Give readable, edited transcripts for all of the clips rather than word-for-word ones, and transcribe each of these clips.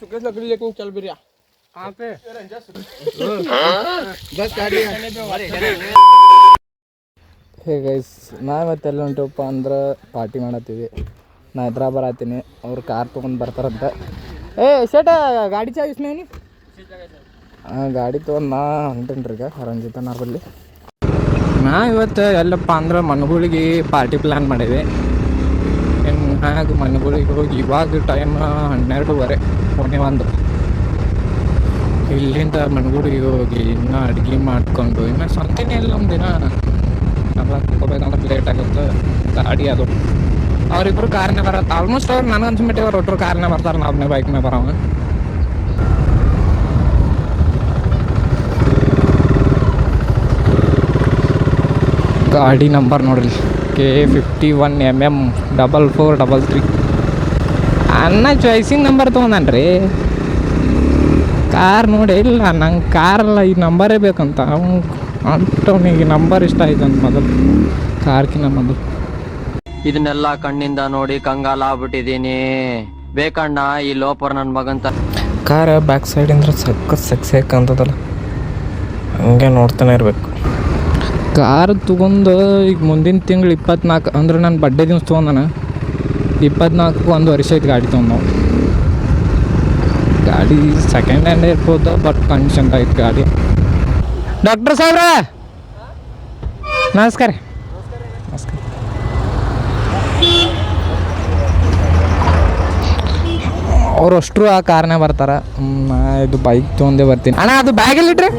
सुकेश लकड़ी लेके चल बिरिया कहाँ पे बस गाड़ी ಹೇ ಗೈಸ್ ನಾವಿವತ್ತೆಲ್ಲ ಹೊಂಟಿವಪ್ಪ ಅಂದ್ರೆ ಪಾರ್ಟಿ ಮಾಡತ್ತೀವಿ. ನಾ ಎದ್ರಾ ಬರತ್ತೀನಿ, ಅವ್ರು ಕಾರ್ ತೊಗೊಂಡು ಬರ್ತಾರಂತ. ಶೇಟ ಗಾಡಿ ಚಾವಿ ಇಸ್ಮೇನಿ ಗಾಡಿ ತೊಗೊಂಡು ನಾ ಹೊಂಟೇನಿ ರೀ ಈಗ ರಂಜಿತನಾರ್ ಬಲ್ಲಿ. ನಾ ಇವತ್ತು ಎಲ್ಲಪ್ಪ ಅಂದ್ರೆ ಮನ್ಗಳಿಗೆ ಪಾರ್ಟಿ ಪ್ಲ್ಯಾನ್ ಮಾಡೀವಿ. ಹಾಗೆ ಮನೆಗಳಿಗೆ ಹೋಗಿ ಇವಾಗ ಟೈಮ್ 12:30 ಪೌನೆ 1. ಇಲ್ಲಿಂದ ಮನೆಗಳಿಗೆ ಹೋಗಿ ಇನ್ನೂ ಅಡುಗೆ ಮಾಡಿಕೊಂಡು ಇನ್ನು ಸ್ವಂತನೇ ಇಲ್ಲ ಒಂದು ದಿನ ಎಲ್ಲ ತಗೋಬೇಕಂದ್ರೆ ಲೇಟ್ ಆಗುತ್ತೆ. ಗಾಡಿ ಅದು ಅವರಿಬ್ಬರು ಕಾರ್ನೇ ಬರತ್ತೆ. ಆಲ್ಮೋಸ್ಟ್ ಅವ್ರು ನನಗೆ ಅನ್ಸ್ಬಿಟ್ಟು ಅವ್ರು ಒಟ್ಟರು ಕಾರ್ನೇ ಬರ್ತಾರೆ, ನಾವೇ ಬೈಕ್ನೇ ಬರೋವ. ಗಾಡಿ ನಂಬರ್ ನೋಡ್ರಿ K51MM 4433. ಅನ್ನ ಚಾಯ್ಸಿಂಗ್ ನಂಬರ್ ತೊಗೊಂಡಾನ ರೀ. ಕಾರ್ ನೋಡಿ ಇಲ್ಲ ನಂಗೆ ಕಾರಲ್ಲ ಈ ನಂಬರೇ ಬೇಕಂತ. ಅಂಟವನಿಗೆ ನಂಬರ್ ಇಷ್ಟ ಆಯ್ತು ಅಂತ ಮೊದಲು ಕಾರ್ಕಿನ ಮೊದಲು. ಇದನ್ನೆಲ್ಲ ಕಣ್ಣಿಂದ ನೋಡಿ ಕಂಗಾಲ ಆಗ್ಬಿಟ್ಟಿದೀನಿ. ಬೇಕಣ್ಣ ಈ ಲೋಪರ್ ನನ್ನ ಮಗಂತ. ಕಾರ್ ಬ್ಯಾಕ್ ಸೈಡ್ ಅಂದ್ರೆ ಸೆಕ್ ಅಂತದಲ್ಲ, ಹಂಗೆ ನೋಡ್ತಾನೆ ಇರಬೇಕು. ಕಾರ್ ತೊಗೊಂಡು ಈಗ ಮುಂದಿನ ತಿಂಗಳು 24 ಅಂದ್ರೆ ನನ್ನ ಬರ್ಡೇ ದಿವ್ಸ ತೊಗೊಂಡಾನ. 24 1 ವರ್ಷ ಐತೆ ಗಾಡಿ ತೊಗೊಂಡು ನಾವು. ಗಾಡಿ ಸೆಕೆಂಡ್ ಹ್ಯಾಂಡ್ ಇರ್ಬೋದು, ಬಟ್ ಕಂಡೀಷನ್ ಐತೆ ಗಾಡಿ. ಡಾಕ್ಟರ್ ಸಾಹೇಬ್ರ ನಮಸ್ಕಾರ. ನಮಸ್ಕಾರ. ಅವ್ರು ಅಷ್ಟರು ಆ ಕಾರ್ನೇ ಬರ್ತಾರೆ. ನಾ ಇದು ಬೈಕ್ ತೊಗೊಂಡೇ ಬರ್ತೀನಿ. ಅಣ್ಣ ಅದು ಬ್ಯಾಗಲ್ಲಿಟ್ರಿ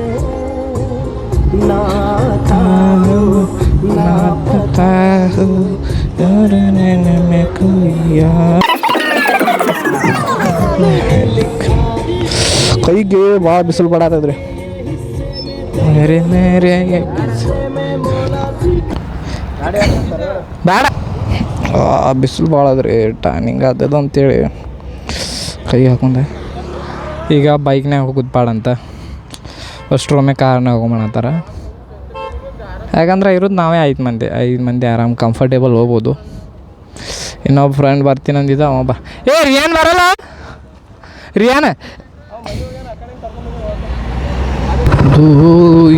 ಕೈಗೆ ಭಾಳ ಬಿಸಿಲು ಬಡಾತದ್ರಿ. ಬೇಡ ಬಿಸಿಲು ಭಾಳ ಅದ್ರಿ, ಟ್ಯಾನಿಂಗ್ ಆದದ ಅಂತೇಳಿ ಕೈ ಹಾಕೊಂಡೆ. ಈಗ ಬೈಕ್ನಾಗ ಹೋಗೋದು ಬಾಡಂತ ಅಷ್ಟ್ರೊಮ್ಮೆ ಕಾರ್ನಾಗ ಹೋಗೋಣಂತಾರೆ. ಯಾಕಂದ್ರೆ ಇರೋದು ನಾವೇ 5 ಮಂದಿ ಆರಾಮ್ ಕಂಫರ್ಟೇಬಲ್ ಹೋಗ್ಬೋದು. ಇನ್ನೊಬ್ಬ ಫ್ರೆಂಡ್ ಬರ್ತೀನಿ ಅಂದಿದ್ದ, ಅವ ಬಾ. ರಿಯಾನ್ ಬರಲ್ಲ? ರಿಯಾನ್ ಅದು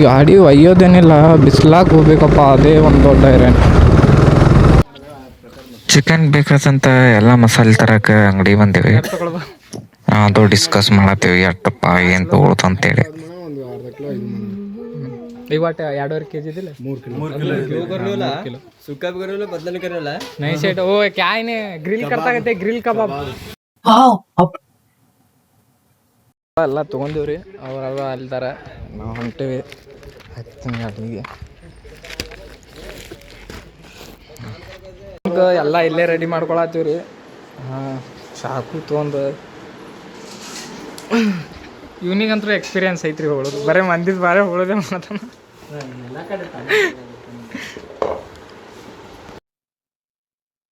ಗಾಡಿ ಒಯ್ಯೋದೇನಿಲ್ಲ, ಬಿಸ್ಲಾಗ ಹೋಗ್ಬೇಕಪ್ಪ, ಅದೇ ಒಂದು ದೊಡ್ಡ ಇರೇನು. ಚಿಕನ್ ಬೇಕಂತ ಎಲ್ಲ ಮಸಾಲೆ ತರಕ್ಕೆ ಅಂಗಡಿ ಬಂದೇವಿ. ಅದು ಡಿಸ್ಕಸ್ ಮಾಡತ್ತೀವಿ ಎಷ್ಟಪ್ಪ ಏನು ತೊಗೊಳ್ತು ಅಂತೇಳಿ. ಇವತ್ತು 2.5 kg ಇದಿಲ್ಲ, 3 ಕಿಲೋ ಸುಕ್ಕ ಬದಲನೆ ಕರಲ್ಲ ನೈ ಸೆಟ್. ಓ ಕ್ಯಾ ಇನೆ ಗ್ರಿಲ್ ಕರ್ತಾಗತ್ತೆ, ಗ್ರಿಲ್ ಕಬಾಬ್ ಎಲ್ಲ ತೊಗೊಂಡಿವ್ರಿ. ಅವ್ರವ ಅಲ್ದಾರ, ನಾವು ಹೊಂಟೇವಿ ಅಲ್ಲಿಗೆ. ಎಲ್ಲ ಇಲ್ಲೇ ರೆಡಿ ಮಾಡ್ಕೊಳತ್ತೀವಿ ರೀ. ಹಾಂ ಚಾಕು ತೊಗೊಂಡು ಇವನಿಗಂತೂ ಎಕ್ಸ್ಪೀರಿಯನ್ಸ್ ಐತ್ರಿ ಹೊಳೋದು. ಬರೀ ಮಂದಿದ್ದು ಬಾರೆ ಹೊಳೋದೇ ಮಾತಾನ.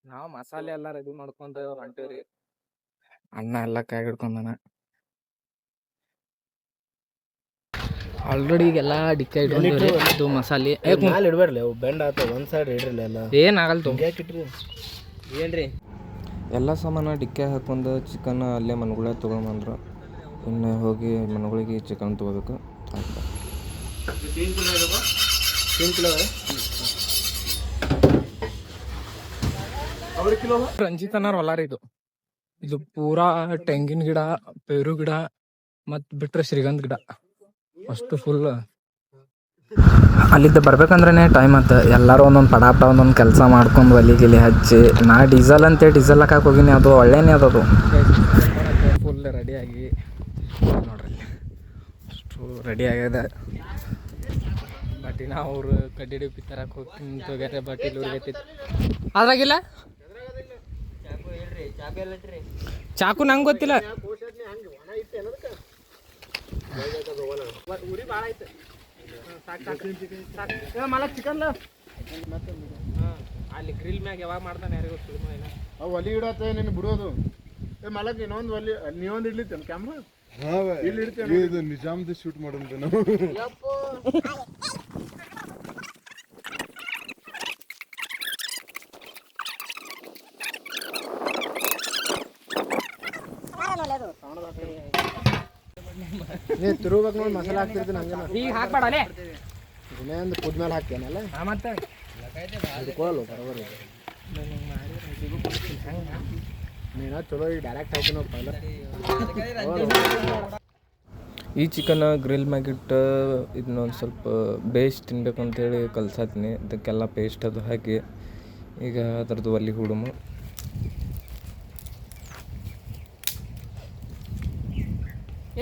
ನಾವು ಮಸಾಲೆ ಎಲ್ಲ ರೆಡಿ ಮಾಡ್ಕೊಂಡು ಹೊಂಟೇವ್ರಿ. ಅಣ್ಣ ಎಲ್ಲ ಕೈ ಹಿಡ್ಕೊಂಡಾನ ಆಲ್ರೆಡಿ. ಈಗೆಲ್ಲ ಡಿಕ್ಕ ಇಟ್ಕೊಂಡ್ರಿ ಇದು ಮಸಾಲೆ ಇಡ್ಬಾರ್ಲಿ, ಬೆಂಡ್ ಆತ ಒಂದು ಸೈಡ್ ಇಡ್ರಲ್ಲ. ಎಲ್ಲ ಏನಾಗಲ್ಲ ಇಟ್ರಿ ಏನ್ರಿ ಎಲ್ಲ ಸಾಮಾನು ಡಿಕ್ಕೆ ಹಾಕೊಂಡು ಚಿಕನ್ ಅಲ್ಲೇ ಮನೆಗಳೇ ತೊಗೊಂಬಂದ್ರು. ಇನ್ನು ಹೋಗಿ ಮನೆಗಳಿಗೆ ಚಿಕನ್ ತೊಗೋಬೇಕು. ಆಯ್ತು ರಂಜಿತನಾರ್ ಹೊಲ ರೀ ಇದು. ಇದು ಪೂರಾ ತೆಂಗಿನ ಗಿಡ, ಪೇರು ಗಿಡ ಮತ್ತು ಬಿಟ್ರೆ ಶ್ರೀಗಂಧ ಗಿಡ, ಅಷ್ಟು ಫುಲ್. ಅಲ್ಲಿದ್ದ ಬರ್ಬೇಕಂದ್ರೆ ಟೈಮ್ ಆಯ್ತು. ಎಲ್ಲರೂ ಒಂದೊಂದು ಪಟಾಪಟ ಒಂದೊಂದು ಕೆಲಸ ಮಾಡ್ಕೊಂಡು ಒಲಿ ಹಚ್ಚಿ, ನಾ ಡೀಸೆಲ್ ಅಂತೇಳಿ ಡೀಸೆಲ್ ಹಾಕಕ್ಕೆ ಹೋಗಿನಿ. ಅದು ಒಳ್ಳೆಯೇ ಅದು ಫುಲ್ ರೆಡಿಯಾಗಿ ನೋಡ್ರಿ, ಅಷ್ಟು ರೆಡಿ ಆಗ್ಯದ. ಬಟ್ ಇನ್ನು ಅವರು ಕಡ್ಡಿ ಡಿಪ್ಪಿ ತರಕ್ಕೆ ಹೋಗ್ತೀನಿ ಬಟ್ ಇಲ್ಲಿ ಉರಿಗೈತಿತ್ತು ಅದ್ರಾಗಿಲ್ಲ. ಚಾಕು ನಂಗೆ ಗೊತ್ತಿಲ್ಲ. ಚಿಕನ್ ಅಲ್ಲಿ ಗ್ರಿಲ್ ಮ್ಯಾಗ ಯಾವಾಗ ಮಾಡ್ತಾನೆ ಯಾರಿಗೂ ಗೊತ್ತಿಲ್ಲ. ಒಲಿ ಇಡತ್ತೆ ನೀನು ಬಿಡೋದು. ಮಲಕ್ ಇನ್ನೊಂದು ಒಲಿ ನೀವೊಂದು ಇಡ್ಲಿತ್ತೇನು ಕ್ಯಾಮ್ರಾ? ಇಲ್ಲಿ ಇಡ್ತೇನೆ. ಇದು ನಿಜಾಮ್ದು ಶೂಟ್ ಮಾಡೋದು ನಾವು. ನೀ ತಿರುಗಬೇಕು ನೋಡಿ ಮಸಾಲೆ ಹಾಕ್ತಿರ್ತೀನಿ ಹಂಗೆ ಈಗ ಹಾಕ್ಬೇಡಲೇ ಇನ್ನೊಂದು ಕುದ್ಮೇಲೆ ಹಾಕ್ತೇನಲ್ಲ ಮತ್ತೆ ಹಿಡ್ಕೊಳ್ಳಲ್ಲ ಬರೋಬರಿ ನೀನು ಚಲೋ ಈಗ ಡೈರೆಕ್ಟ್ ಹಾಕಿನೋ ಪೈಲ ಈ ಚಿಕನ್ ಗ್ರಿಲ್ ಮ್ಯಾಗಿಟ್ಟು ಇದನ್ನೊಂದು ಸ್ವಲ್ಪ ಬೇಯಿಸಿ ತಿನ್ಬೇಕು ಅಂತೇಳಿ ಕಲ್ಸಾತೀನಿ. ಅದಕ್ಕೆಲ್ಲ ಪೇಸ್ಟ್ ಅದು ಹಾಕಿ ಈಗ ಅದ್ರದ್ದು ಒಲ್ಲಿ ಹುಡುಮು.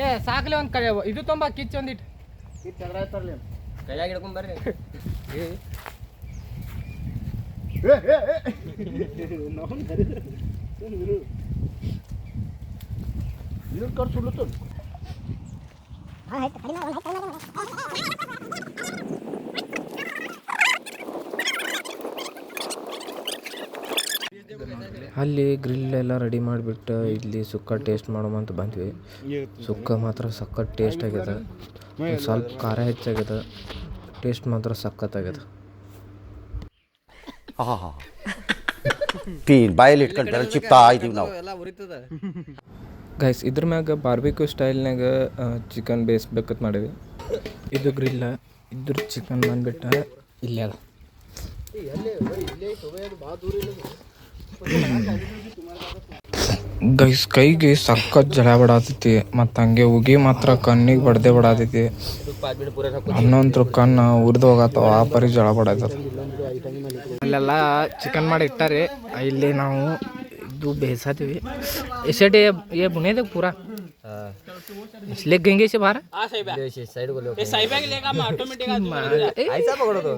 ಏ ಸಾಕ್ಲಿ ಒಂದು ಕಡೆ ಇದು ತುಂಬ ಕಿಚ್ಚು ಒಂದಿಟ್ಟು ಕಿಚ್ಚು ಅದ್ರ ತರಲಿ ಕೈಯಾಗಿ ಹಿಡ್ಕೊಂಬರ್ರಿ ನೀರು ಖರ್ಚು ಉಳ್ಳುತ್ತ ಅಲ್ಲಿ ಗ್ರಿಲ್ ಎಲ್ಲ ರೆಡಿ ಮಾಡಿಬಿಟ್ಟು ಇಲ್ಲಿ ಸುಕ್ಕ ಟೇಸ್ಟ್ ಮಾಡೋಮಂತ ಬಂದ್ವಿ. ಸುಕ್ಕ ಮಾತ್ರ ಸಖತ್ ಟೇಸ್ಟ್ ಆಗ್ಯದ. ಸ್ವಲ್ಪ ಖಾರ ಹೆಚ್ಚಾಗ್ಯದ. ಟೇಸ್ಟ್ ಮಾತ್ರ ಸಖತ್ತಾಗ್ಯದ. ಬಾಯಲ್ಲಿ ಇಟ್ಕೊಂಡು ಬೆರಳು ಚಿಪ್ತಾ ಇದ್ದೀವಿ ನಾವು. ಗೈಸ್ ಇದ್ರ ಮ್ಯಾಗ ಬಾರ್ಬಿಕ್ಯೂ ಸ್ಟೈಲ್ನಾಗ ಚಿಕನ್ ಬೇಯಿಸ್ಬೇಕಂತ ಮಾಡೀವಿ. ಇದು ಗ್ರಿಲ್ಲ, ಇದ್ರ ಚಿಕನ್ ಬಂದ್ಬಿಟ್ಟು ಇಲ್ಲೇ ಅದ. ಗೈಸ್ ಕೈಗೆ ಸಖತ್ ಜಳ ಬಡಾತೈತಿ ಮತ್ತು ಹಂಗೆ ಉಗಿ ಮಾತ್ರ ಕಣ್ಣಿಗೆ ಬಡ್ದೆ ಬಡಾತೈತಿ. ಹನ್ನೊಂದು ಕಣ್ಣು ಉರಿದು ಹೋಗತ್ತವ ಆ ಪರಿ ಜಳ ಬಡಾತದ. ಅಲ್ಲೆಲ್ಲ ಚಿಕನ್ ಮಾಡಿ ಇಟ್ಟಾರೆ. ಇಲ್ಲಿ ನಾವು ಇದು ಬೇಯಿಸತ್ತೀವಿ. ಎಸೆಟ್ ये बुने दे पूरा इसलिए गंगे से बाहर साइड को ये साइड बैग लेगा मैं ऑटोमेटिक ऐसा पकड़ो तो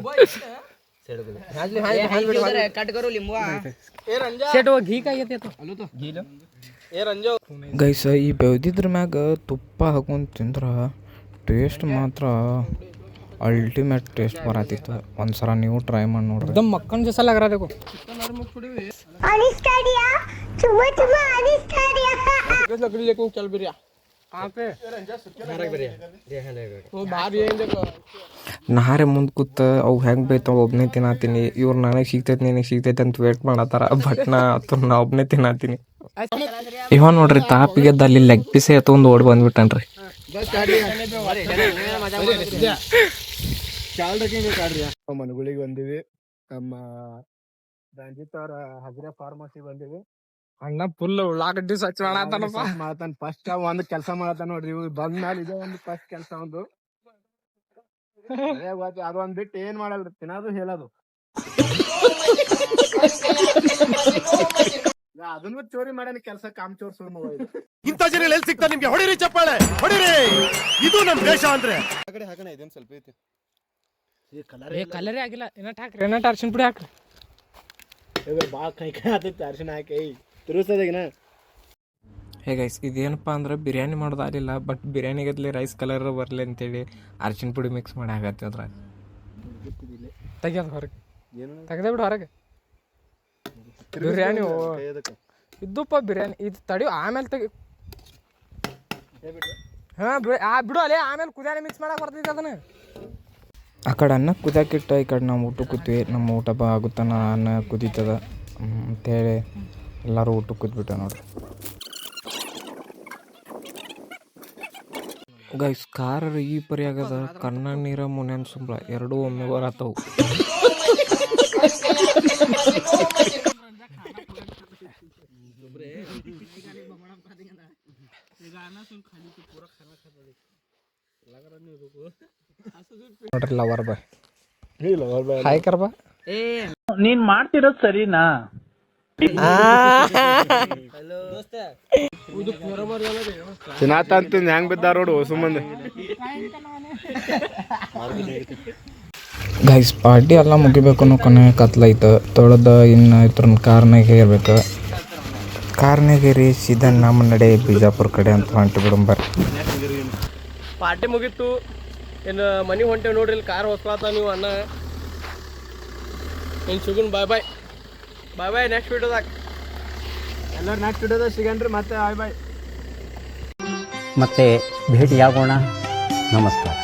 साइड को हां कट करो लिंबू ए रंजा सेट वो घी का ये तो हलो तो घी लो ए रंजो ಗೈಸ್ ಈ ಬೆವ್ದಿದ್ರ ಮ್ಯಾಗ ತುಪ್ಪ ಹಾಕೊಂಡು ತಿಂದ್ರೆ ಟೇಸ್ಟ್ ಮಾತ್ರ ಅಲ್ಟಿಮೇಟ್ ಟೇಸ್ಟ್ ಬರತ್ತಿತ್ತು. ಒಂದ್ಸಲ ನೀವು ಟ್ರೈ ಮಾಡಿ ನೋಡ್ರಿ. एकदम मक्खन जैसा लग रहा है देखो. लकड़ी लेके चल भी रहा कहाँ पे ನಾರೇ ಮುಂದೆ ಕೂತ ಅವು ಹೆಂಗೆ ಬೇಯ್ತಾವ ಒಬ್ಬನೇ ತಿನ್ನತ್ತೀನಿ. ಇವ್ರು ನನಗೆ ಸಿಗ್ತೈತೆ ನಿನಗೆ ಸಿಗ್ತೈತೆ ಅಂತ ವೇಟ್ ಮಾಡತ್ತಾರ. ಬಟ್ ನಾ ಒಬ್ಬನೇ ತಿನ್ನತ್ತೀನಿ. ಇವ ನೋಡ್ರಿ ತಾಪಿಗೆದ್ದ ಅಲ್ಲಿ ಲೆಗ್ ಪೀಸೇ ಎತ್ತೊಂದು ಓಡಿ ಬಂದ್ಬಿಟ್ಟನ್ರಿ. ಮನೆಗಳಿಗೆ ಬಂದಿವಿ. ನಮ್ಮ ರಂಜಿತ್ ಅವರ ಹಜರೆ ಫಾರ್ಮಸಿ ಬಂದಿವಿ. ಅಣ್ಣ ಫುಲ್ ಉಳ್ಳಾಗಡ್ಡಿ ಸ್ವಚ್ಛ ಮಾಡತಾನ. ಫಸ್ಟ್ ಒಂದು ಕೆಲಸ ಮಾಡತಾನ ನೋಡ್ರಿ. ಇವ್ ಬಂದ ಮೇಲೆ ಇದೇ ಒಂದು ಫಸ್ಟ್ ಕೆಲಸ ಒಂದು ಅದೊಂದ್ ಬಿಟ್ಟು ಏನ್ ಮಾಡಲ್ರಿ, ತಿನ್ನೋದು ಹೇಳೋದು. ಅದನ್ನು ಚೋರಿ ಮಾಡೇನಿ ಕೆಲಸ. ಕಾಮಚೋರ್ ಸುಳ್ಳು ಇಂಥ ಜನ ಎಲ್ಲಿ ಸಿಗ್ತಾ ನಿಮ್ಗೆ? ಹೊಡಿರಿ ಚಪ್ಪಾಳೆ ಹೊಡಿರಿ. ಇದು ನಮ್ ದೇಶ ಅಂದ್ರೆ ಹಾಕೋಣ. ಇದೊಂದು ಸ್ವಲ್ಪ ಐತಿ ಕಲರೇ ಆಗಿಲ್ಲ. ಏನಟ್ ಹಾಕ್ರಿ, ಏನಟ್ ಅರ್ಶಿನ ಪುಡಿ ಹಾಕ್ರಿ. ಭಾಳ ಕೈ ಆತೈತಿ ಅರ್ಶಿನ ಹಾಕಿ ತಿರುಗಿಸೋದಾಗಿನ. ಹೇ ಗೈಸ್ ಇದೇನಪ್ಪ ಅಂದ್ರೆ ಬಿರಿಯಾನಿ ಮಾಡೋದು ಆಗಲಿಲ್ಲ. ಬಟ್ ಬಿರಿಯಾನಿಗದ್ಲಿ ರೈಸ್ ಕಲರ್ ಬರಲಿ ಅಂತೇಳಿ ಅರ್ಶಿನ ಪುಡಿ ಮಿಕ್ಸ್ ಮಾಡಿ ಆಗತ್ತೆ. ಅದ್ರಾಗ ತೆಗಿಯೋದು ಹೊರಗೆ ತೆಗೆದೇ ಬಿಡು ಹೊರಗೆ. ಬಿರಿಯಾನಿ ಇದ್ದಪ್ಪ ಬಿರಿಯಾನಿ ಇದು ತಡಿ ಆಮೇಲೆ ತೆಗಿ. ಹಾಂ ಬಿಡು ಅಲ್ಲೇ ಆಮೇಲೆ ಕುದಿಯಾನೆ ಮಿಕ್ಸ್ ಮಾಡಕ್ಕೆ ಬರ್ತೈತೆ ಅದನ್ನ. ಆ ಕಡೆ ಅನ್ನ ಕುದಿಯಾಕಿಟ್ಟು ಈ ಕಡೆ ನಾವು ಊಟ ಕೂತ್ವಿ. ನಮ್ಮ ಊಟ ಆಗುತ್ತಾನ ಅನ್ನ ಕುದೀತದ ಅಂತೇಳಿ ಎಲ್ಲರೂ ಊಟ ಕೂತ್ಬಿಟ್ಟ ನೋಡ್ರಿ. ಗೈಸ್ ಖಾರ ಈ ಪರಿ ಆಗದ. ಕಣ್ಣ ನೀರ ಮುನ್ಯಾನ ಸುಂಬಳ ಎರಡೂ ಒಮ್ಮೆ ಬರತ್ತವು. ನೋಡ್ರಿ ಲವರ್ ಬಾಯ್ ಹಾಯ್ ಕರ್ ಬಾ. ನೀನ್ ಮಾಡ್ತಿರೋದ್ ಸರಿನಾ? ತಿನ್ನಾತ ಹೆಂಗ್ ಬಿದ್ದಾರ ನೋಡು ಸುಮ್ಮನೆ. ಗೈಸ್ ಪಾರ್ಟಿ ಎಲ್ಲ ಮುಗಿಬೇಕು ಅನ್ನೋ ಕೊನೆ ಕತ್ಲೈತೆ. ತೊಳೆದ ಇನ್ನು ಇದ್ರ ಕಾರ್ನಾಗ ಇರ್ಬೇಕು. ಕಾರ್ನಾಗ ಏರಿ ಸೀದಾ ನಮ್ಮ ನಡೆ ಬಿಜಾಪುರ ಕಡೆ ಅಂತ ಹೊಂಟಿ ಬಿಡಂಬರ್. ಪಾರ್ಟಿ ಮುಗೀತು. ಏನು ಮನೆ ಹೊಂಟೇವೆ ನೋಡ್ರಿ. ಇಲ್ಲಿ ಕಾರ್ ಹೊಸ್ಕೊಳತ್ತ ನೀವು ಅಣ್ಣ. ಇನ್ನು ಸಿಗುನ್. ಬಾಯ್ ಬಾಯ್ ಬಾಯ್ ಬಾಯ್. ನೆಕ್ಸ್ಟ್ ವಿಡಿಯೋದಾಗ ಎಲ್ಲರೂ ನೆಕ್ಸ್ಟ್ ವಿಡಿಯೋದಾಗ ಸಿಗನ್ರಿ. ಮತ್ತೆ ಬಾಯ್ ಬಾಯ್. ಮತ್ತೆ ಭೇಟಿಯಾಗೋಣ. ನಮಸ್ಕಾರ.